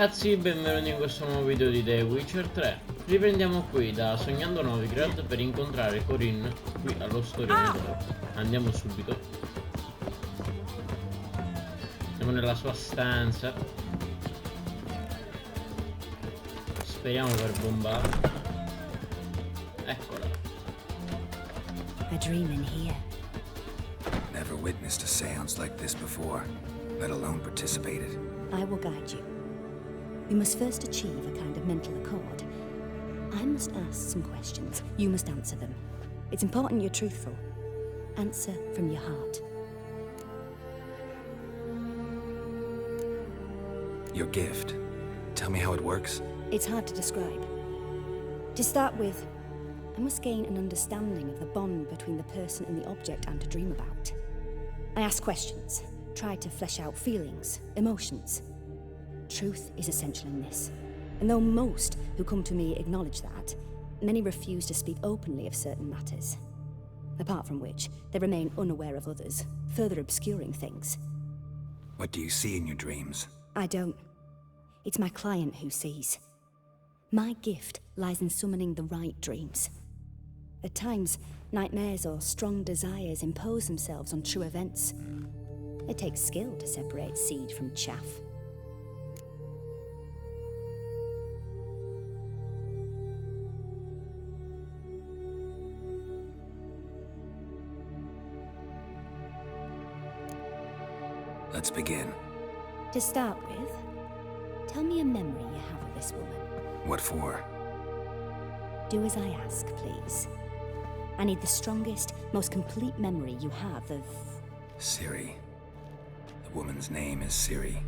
Ragazzi, benvenuti in questo nuovo video di The Witcher 3. Riprendiamo qui da Sognando Novigrad per incontrare Corinne qui allo Storiello. Andiamo subito. Siamo nella sua stanza. Speriamo per bombare. Eccola. A dream in here. Never witnessed a seance like this before, let alone participated. I will guide you. You must first achieve a kind of mental accord. I must ask some questions. You must answer them. It's important you're truthful. Answer from your heart. Your gift. Tell me how it works. It's hard to describe. To start with, I must gain an understanding of the bond between the person and the object I'm to dream about. I ask questions, try to flesh out feelings, emotions. Truth is essential in this. And though most who come to me acknowledge that, many refuse to speak openly of certain matters. Apart from which, they remain unaware of others, further obscuring things. What do you see in your dreams? I don't. It's my client who sees. My gift lies in summoning the right dreams. At times, nightmares or strong desires impose themselves on true events. It takes skill to separate seed from chaff. Let's begin. To start with, tell me a memory you have of this woman. What for? Do as I ask, please. I need the strongest, most complete memory you have of... Ciri. The woman's name is Ciri.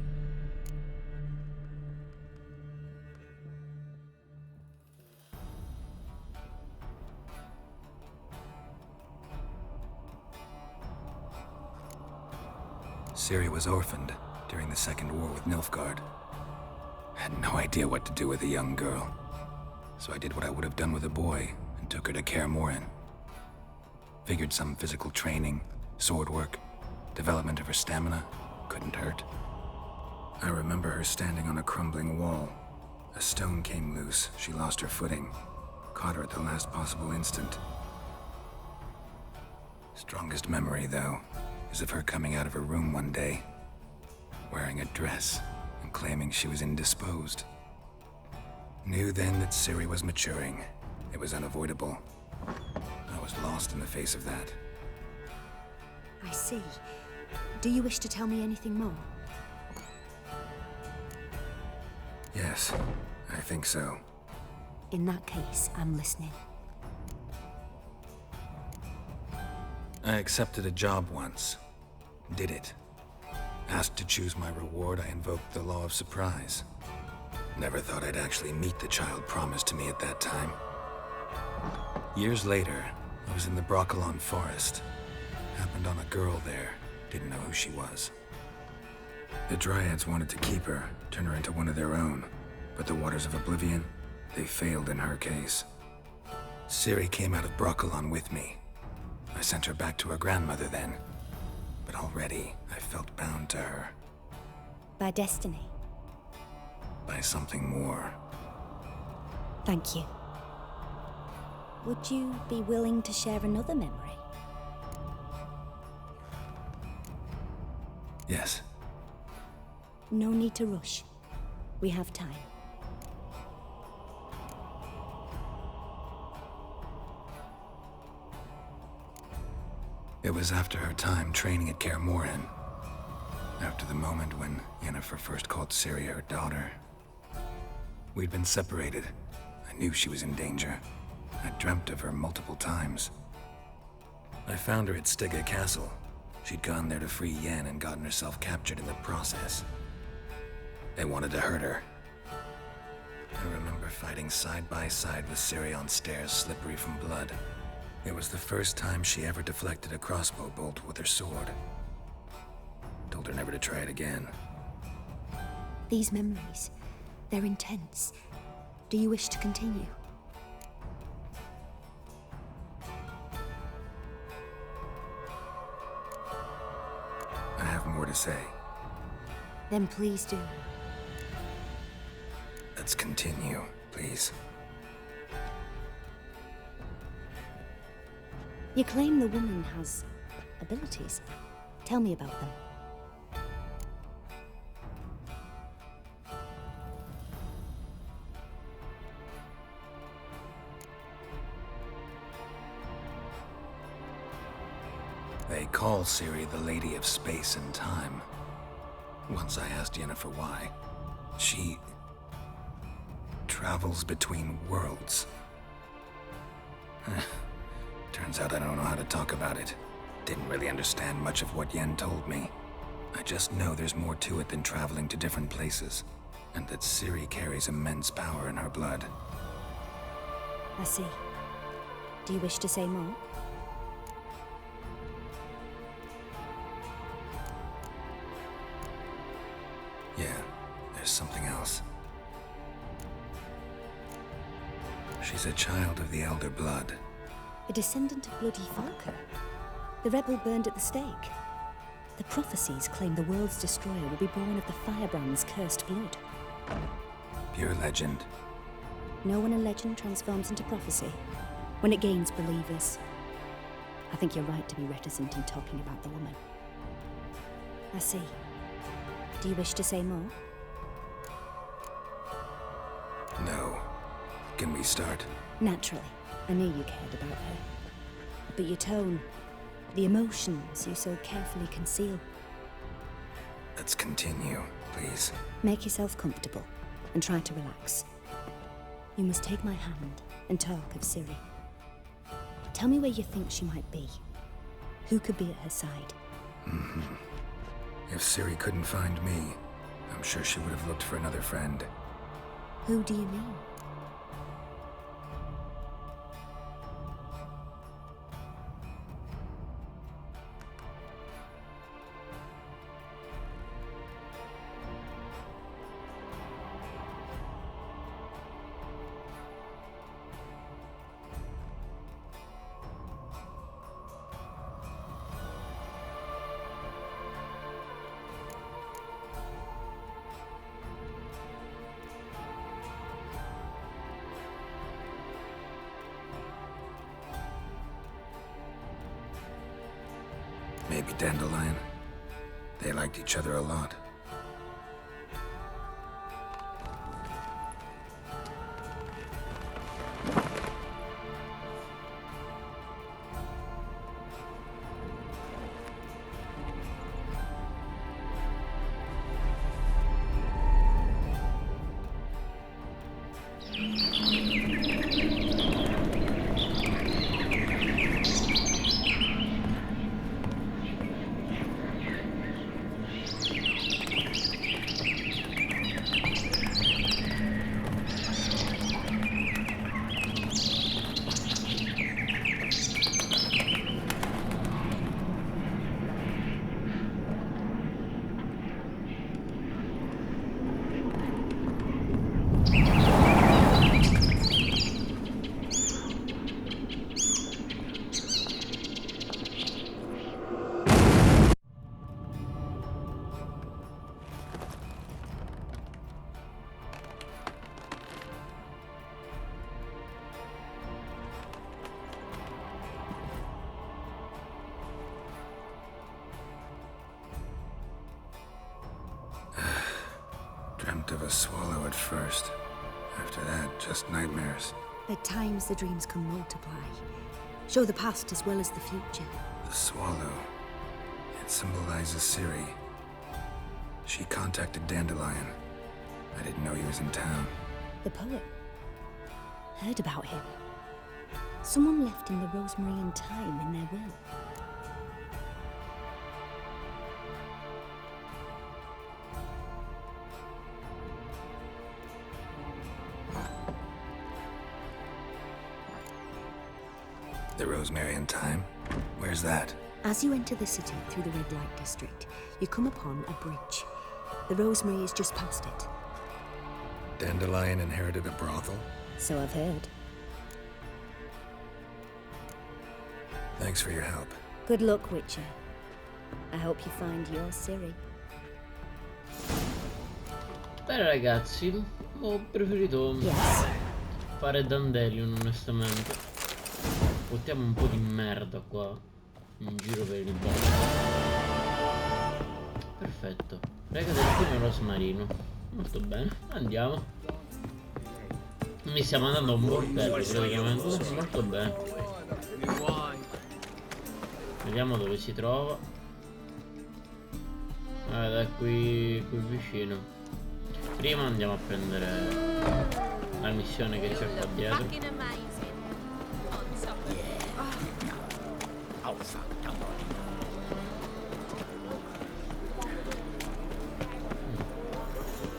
Ciri was orphaned during the Second War with Nilfgaard. Had no idea what to do with a young girl, so I did what I would have done with a boy and took her to Kaer Morhen. Figured some physical training, sword work, development of her stamina couldn't hurt. I remember her standing on a crumbling wall. A stone came loose, she lost her footing, caught her at the last possible instant. Strongest memory, though, is of her coming out of her room one day, wearing a dress and claiming she was indisposed. Knew then that Ciri was maturing. It was unavoidable. I was lost in the face of that. I see. Do you wish to tell me anything more? Yes, I think so. In that case, I'm listening. I accepted a job once. Did it. Asked to choose my reward, I invoked the law of surprise. Never thought I'd actually meet the child promised to me at that time. Years later, I was in the Broccolon forest. Happened on a girl there. Didn't know who she was. The Dryads wanted to keep her, turn her into one of their own. But the Waters of Oblivion, they failed in her case. Ciri came out of Broccolon with me. I sent her back to her grandmother then. But already, I felt bound to her. By destiny. By something more. Thank you. Would you be willing to share another memory? Yes. No need to rush. We have time. It was after her time training at Kaer Morhen. After the moment when Yennefer first called Ciri her daughter. We'd been separated. I knew she was in danger. I dreamt of her multiple times. I found her at Stygga Castle. She'd gone there to free Yen and gotten herself captured in the process. They wanted to hurt her. I remember fighting side by side with Ciri on stairs slippery from blood. It was the first time she ever deflected a crossbow bolt with her sword. Told her never to try it again. These memories, they're intense. Do you wish to continue? I have more to say. Then please do. Let's continue, please. You claim the woman has abilities. Tell me about them. They call Ciri the Lady of Space and Time. Once I asked Yennefer why. She travels between worlds. Turns out I don't know how to talk about it. Didn't really understand much of what Yen told me. I just know there's more to it than traveling to different places, and that Ciri carries immense power in her blood. I see. Do you wish to say more? Yeah, there's something else. She's a child of the Elder Blood. A descendant of bloody Falca. The rebel burned at the stake. The prophecies claim the world's destroyer will be born of the Firebrand's cursed blood. Pure legend. Know when a legend transforms into prophecy? When it gains believers. I think you're right to be reticent in talking about the woman. I see. Do you wish to say more? No. Can we start? Naturally. I knew you cared about her. But your tone, the emotions you so carefully conceal. Let's continue, please. Make yourself comfortable and try to relax. You must take my hand and talk of Ciri. Tell me where you think she might be. Who could be at her side? If Ciri couldn't find me, I'm sure she would have looked for another friend. Who do you mean? Maybe Dandelion. They liked each other a lot. Dreamt of a swallow at first. After that, just nightmares. At times the dreams can multiply. Show the past as well as the future. The swallow. It symbolizes Ciri. She contacted Dandelion. I didn't know he was in town. The poet. Heard about him. Someone left him the rosemary and thyme in their will. The rosemary and thyme? Where's that? As you enter the city through the red light district, you come upon a bridge. The rosemary is just past it. Dandelion inherited a brothel? So I've heard. Thanks for your help. Good luck, Witcher. I hope you find your Ciri. Bene ragazzi, Ho preferito Yes. fare Dandelion, onestamente. Buttiamo un po' di merda qua in giro per il bosco. Perfetto. Rega del fiume rosmarino. Molto bene, andiamo. Mi stiamo andando a un bordello praticamente. Molto bene. Vediamo dove si trova. Da qui vicino. Prima andiamo a prendere la missione che c'è qua dietro.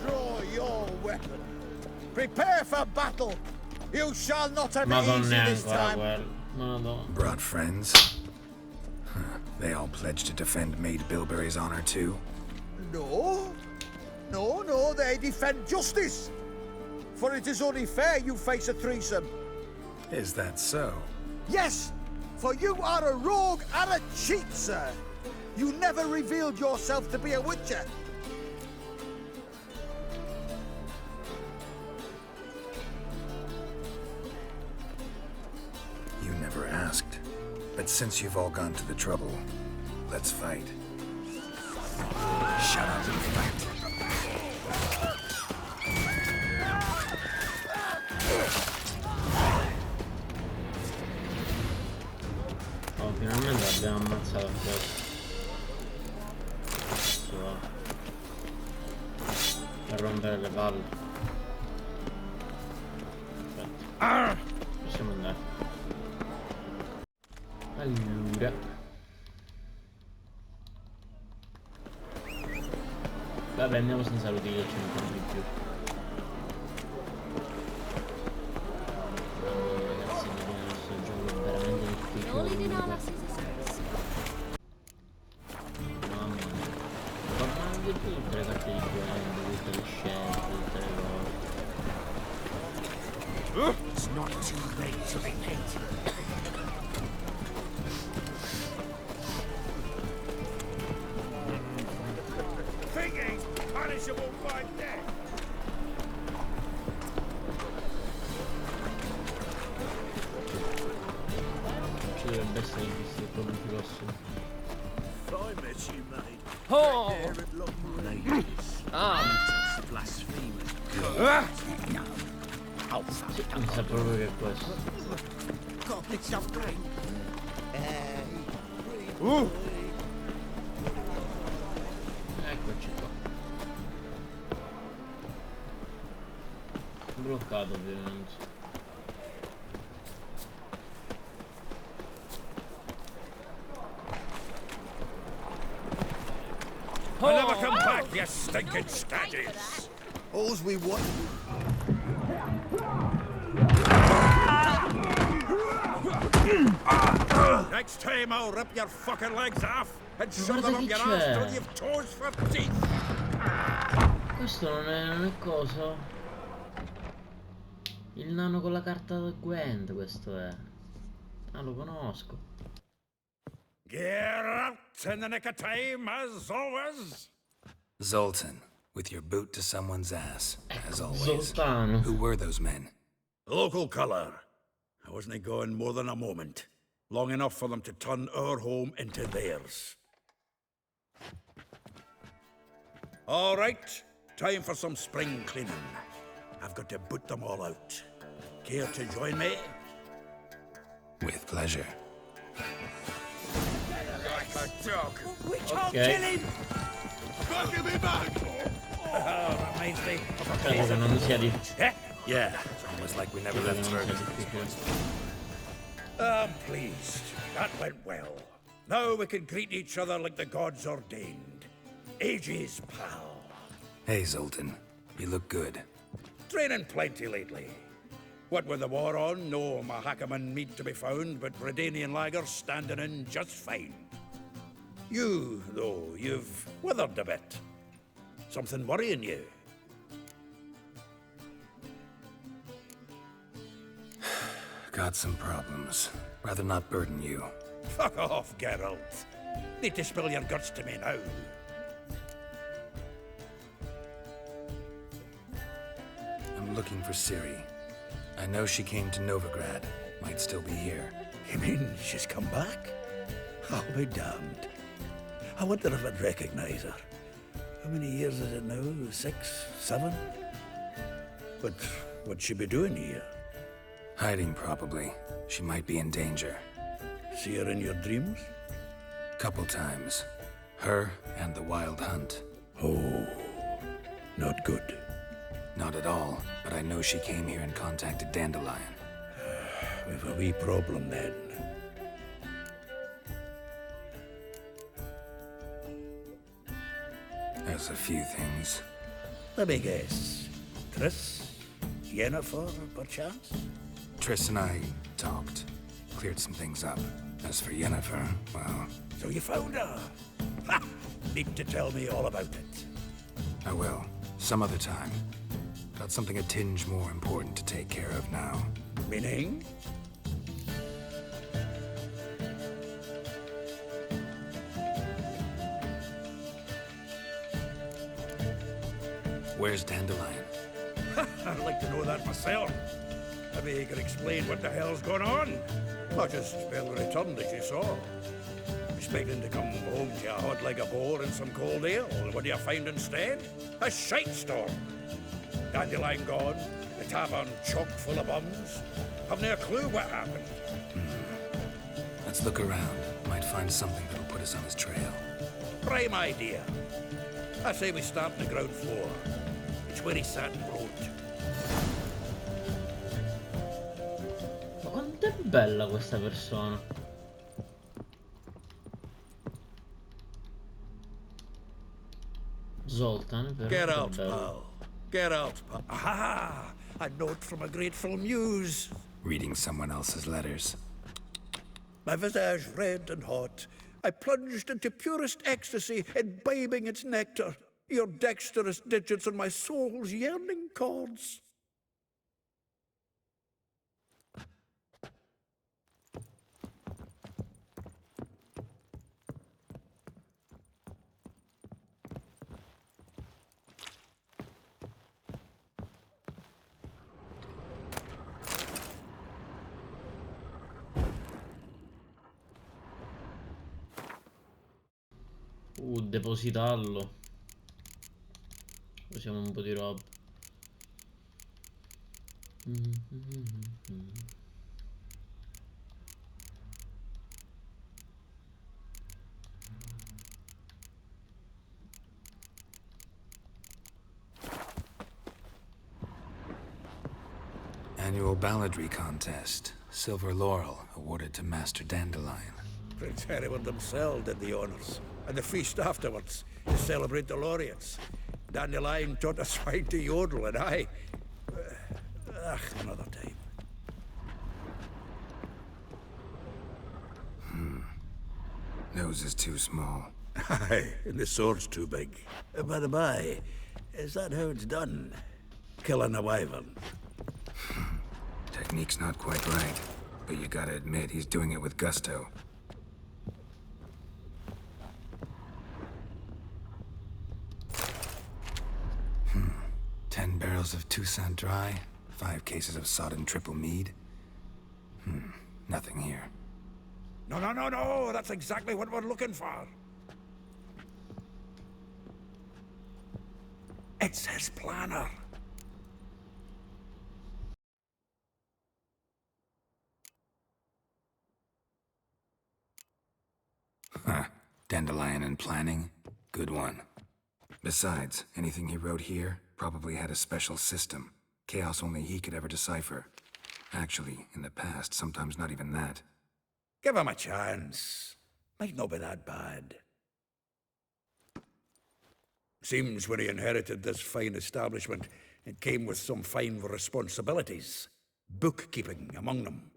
Draw your weapon. Prepare for battle. You shall not have it easy Madonna, this ancora time. quello. Madonna. Brought friends? Huh. They all pledged to defend Maid Bilberry's honor too? No. No, they defend justice. For it is only fair you face a threesome. Is that so? Yes, for you are a rogue and a cheat, sir. You never revealed yourself to be a witcher. You never asked. But since you've all gone to the trouble, let's fight. Shut up and fight. Oh, finalmente l'abbiamo ammazzato questo. Adesso va. Per rompere le palle. Aspetta. Possiamo andare. Allora. Vabbè, andiamo senza l'utilizzo, ci incontri più. Ragazzi, questo gioco è veramente difficile. Mamma mia. Ma anche tutte le carte di guerra, tutte le scelte, tutte le cose. It's not too late to repent. Thinking punishable by death. Ci dovrebbe essere questo proprio grosso. I met you, mate. Oh! There at Lockwood Ladies. Ah! Blasphemous. Mi sa proprio che è questo. Got a bit of drink. Eccoci qua. Bloccato ovviamente. Oh! Never come back, you stinking staggies. All's we want. Next time I'll rip your fucking legs off and shove them up che your c'è? ass till you've toes for teeth. Questo non è cosa. Il nano con la carta da Gwent, questo è. Ah, lo conosco. Get out in the nick of time, as always. Zoltan, with your boot to someone's ass, as always. Zoltano. Who were those men? Local colour. I wasn't gone more than a moment. Long enough for them to turn our home into theirs. All right, time for some spring cleaning. I've got to boot them all out. Care to join me? With pleasure. Like a dog. We can't Okay. kill him! Give me back! Oh, reminds me of a Credo che non sia di. Yeah. Almost like we never Credo che left non sia Fergus. difficile. I'm pleased. That went well. Now we can greet each other like the gods ordained. Ages, pal. Hey, Zoltan. You look good. Training plenty lately. What with the war on, no Mahakaman meat to be found, but Redanian lagers standing in just fine. You, though, you've withered a bit. Something worrying you? Got some problems. Rather not burden you. Fuck off, Geralt. Need to spill your guts to me now. A looking for Ciri. I know she came to Novigrad. Might still be here. You mean she's come back? I'll be damned. I wonder if I'd recognize her. How many years is it now? 6, 7? But what'd she be doing here? Hiding, probably. She might be in danger. See her in your dreams? Couple times. Her and the Wild Hunt. Oh, not good. Not at all, but I know she came here and contacted Dandelion. We've a wee problem then. There's a few things. Let me guess. Triss? Yennefer, perchance? Triss and I talked. Cleared some things up. As for Yennefer, well... So you found her? Ha! Need to tell me all about it. I will. Some other time. Got something a tinge more important to take care of now. Meaning? Where's Dandelion? I'd like to know that myself. Maybe you could explain what the hell's going on. Not just well returned as you saw. Expecting to come home to a hot like a boar and some cold ale. What do you find instead? A shite storm. Dandelion gone, the tavern chock full of bums. Haven't a clue what happened. Let's look around. Might find something that'll put us on his trail. Prime idea. I say we start on the ground floor. It's where he sat and wrote. Ma quanto è bella questa persona. Zoltan, però. Get out, pal. Get out, pal. Aha! A note from a grateful muse. Reading someone else's letters. My visage red and hot, I plunged into purest ecstasy, imbibing its nectar. Your dexterous digits on my soul's yearning chords. Depositarlo. Usiamo un po' di roba. Annual balladry contest. Silver Laurel awarded to Master Dandelion. Prince Hereward himself did the honors, and the feast afterwards to celebrate the laureates. Dandelion taught us swine to yodel, and I... another time. Nose is too small. Aye, and the sword's too big. By the by, is that how it's done? Killing a wyvern? Technique's not quite right, but you gotta admit he's doing it with gusto. 10 barrels of Toussaint Dry, 5 cases of sodden triple mead. Nothing here. No, that's exactly what we're looking for. It's his planner. Huh. Dandelion and planning? Good one. Besides, anything he wrote here probably had a special system. Chaos only he could ever decipher. Actually, in the past, sometimes not even that. Give him a chance. Might not be that bad. Seems when he inherited this fine establishment, it came with some fine responsibilities. Bookkeeping among them.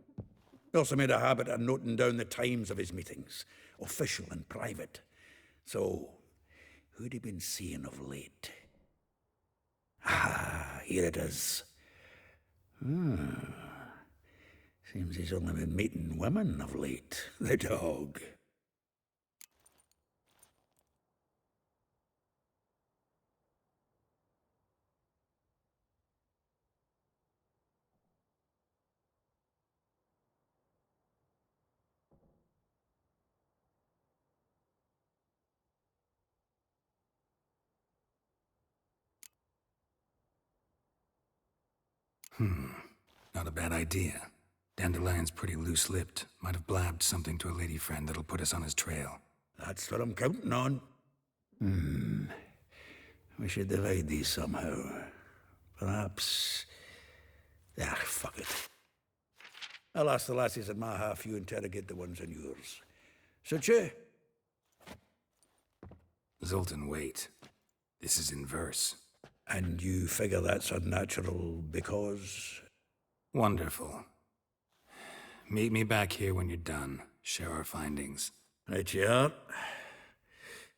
He also made a habit of noting down the times of his meetings, official and private. So, who'd he been seeing of late? Ah, here it is. Seems he's only been meeting women of late, the dog. Not a bad idea. Dandelion's pretty loose-lipped. Might have blabbed something to a lady friend that'll put us on his trail. That's what I'm counting on. We should divide these somehow. Perhaps... Ah, fuck it. I'll ask the lassies in my half, you interrogate the ones in yours. Suit you? Zoltan, wait. This is in verse. And you figure that's unnatural because... Wonderful. Meet me back here when you're done. Share our findings. Right you are.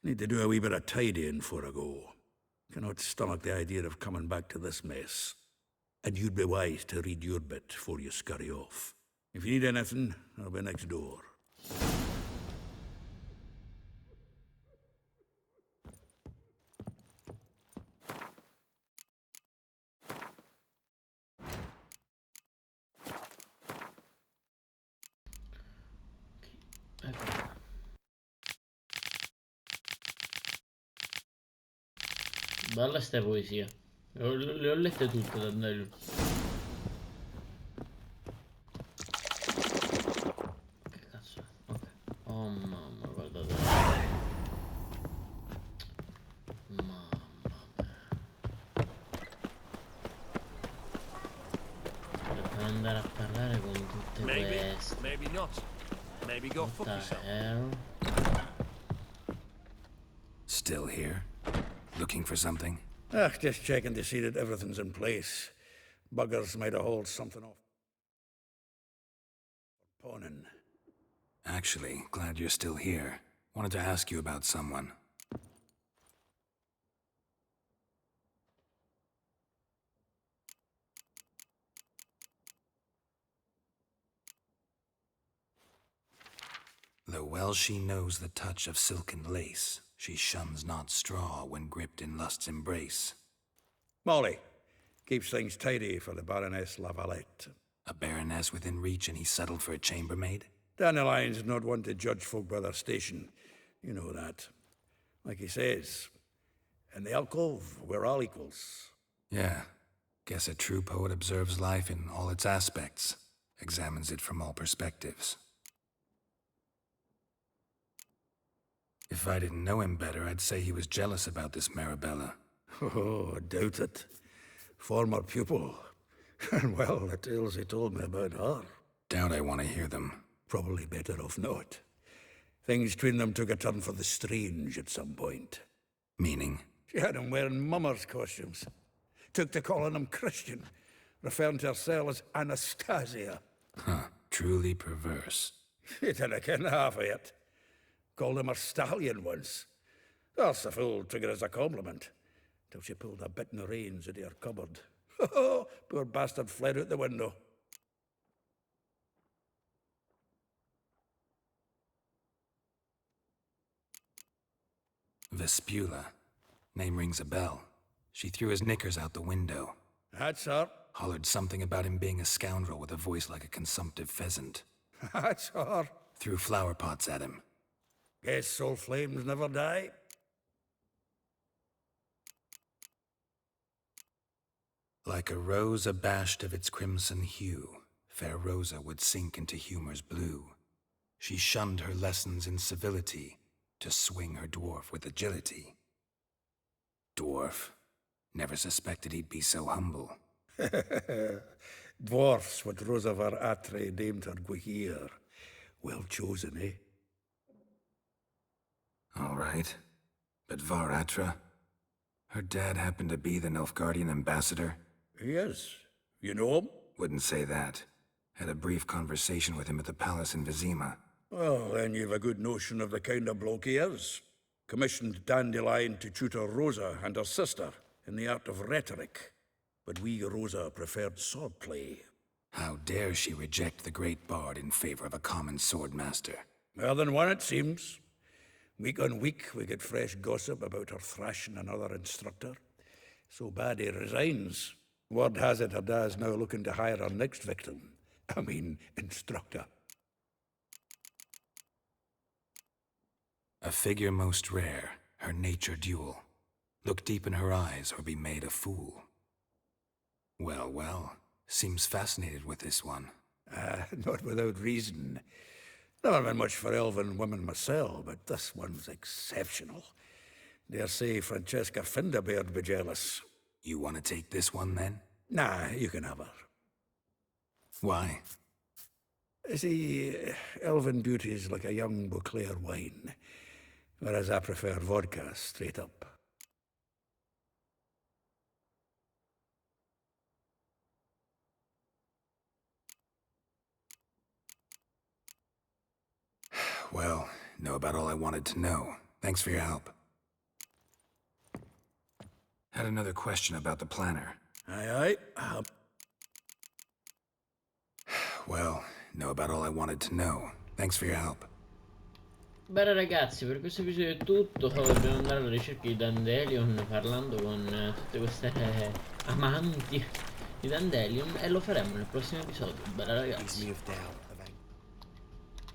Need to do a wee bit of tidying before I go. Cannot stomach the idea of coming back to this mess. And you'd be wise to read your bit before you scurry off. If you need anything, I'll be next door. Bella ste poesie. Le ho lette tutte, Dandelion. Che cazzo è? Ok. Oh mamma, guardate. Mamma mia. Devo andare a parlare con tutte queste. Maybe not. Maybe go fuck What the yourself. hell? Still here? Looking for something? Just checking to see that everything's in place. Buggers might have hauled something off. Pawning. Actually, glad you're still here. Wanted to ask you about someone. Though well she knows the touch of silken lace, she shuns not straw when gripped in lust's embrace. Molly. Keeps things tidy for the Baroness Lavalette. A baroness within reach and he settled for a chambermaid? Dandelion's not one to judge folk by their station. You know that. Like he says, in the alcove, we're all equals. Yeah. Guess a true poet observes life in all its aspects, examines it from all perspectives. If I didn't know him better, I'd say he was jealous about this Marabella. Oh, I doubt it. Former pupil. And well, the tales he told me about her. Doubt I want to hear them. Probably better off not. Things between them took a turn for the strange at some point. Meaning? She had him wearing mummers' costumes. Took to calling him Christian, referring to herself as Anastasia. Huh. Truly perverse. He didn't ken half of it. Called him her stallion once. That's the fool took it as a compliment. Till she pulled a bit in the reins into her cupboard. Poor bastard fled out the window. Vespula. Name rings a bell. She threw his knickers out the window. That's her. Hollered something about him being a scoundrel with a voice like a consumptive pheasant. That's her. Threw flower pots at him. Guess soul flames never die. Like a rose abashed of its crimson hue, fair Rosa would sink into humor's blue. She shunned her lessons in civility to swing her dwarf with agility. Dwarf. Never suspected he'd be so humble. Dwarfs what Rosa var Atre named her Guihir. Well chosen, eh? All right. But Var Atra? Her dad happened to be the Nilfgaardian ambassador? Yes. You know him? Wouldn't say that. Had a brief conversation with him at the palace in Vizima. Well, then you've a good notion of the kind of bloke he is. Commissioned Dandelion to tutor Rosa and her sister in the art of rhetoric. But we Rosa preferred swordplay. How dare she reject the great bard in favor of a common swordmaster? More than one, it seems. Week on week, we get fresh gossip about her thrashing another instructor. So bad he resigns. Word has it her dad's now looking to hire her next victim. I mean, instructor. A figure most rare, her nature dual. Look deep in her eyes or be made a fool. Well, well, Seems fascinated with this one. Not without reason. Never been much for elven women myself, but this one's exceptional. Dare say Francesca Finderbeard be jealous. You want to take this one, then? Nah, you can have her. Why? See, elven beauty is like a young Beauclair wine, whereas I prefer vodka straight up. Well, know about all I wanted to know. Thanks for your help. Had another question about the planner. Aye. Well, know about all I wanted to know. Thanks for your help. Bene ragazzi, per questo episodio è tutto. Dobbiamo andare alla ricerca di Dandelion parlando con tutte queste amanti di Dandelion e lo faremo nel prossimo episodio. Bene ragazzi.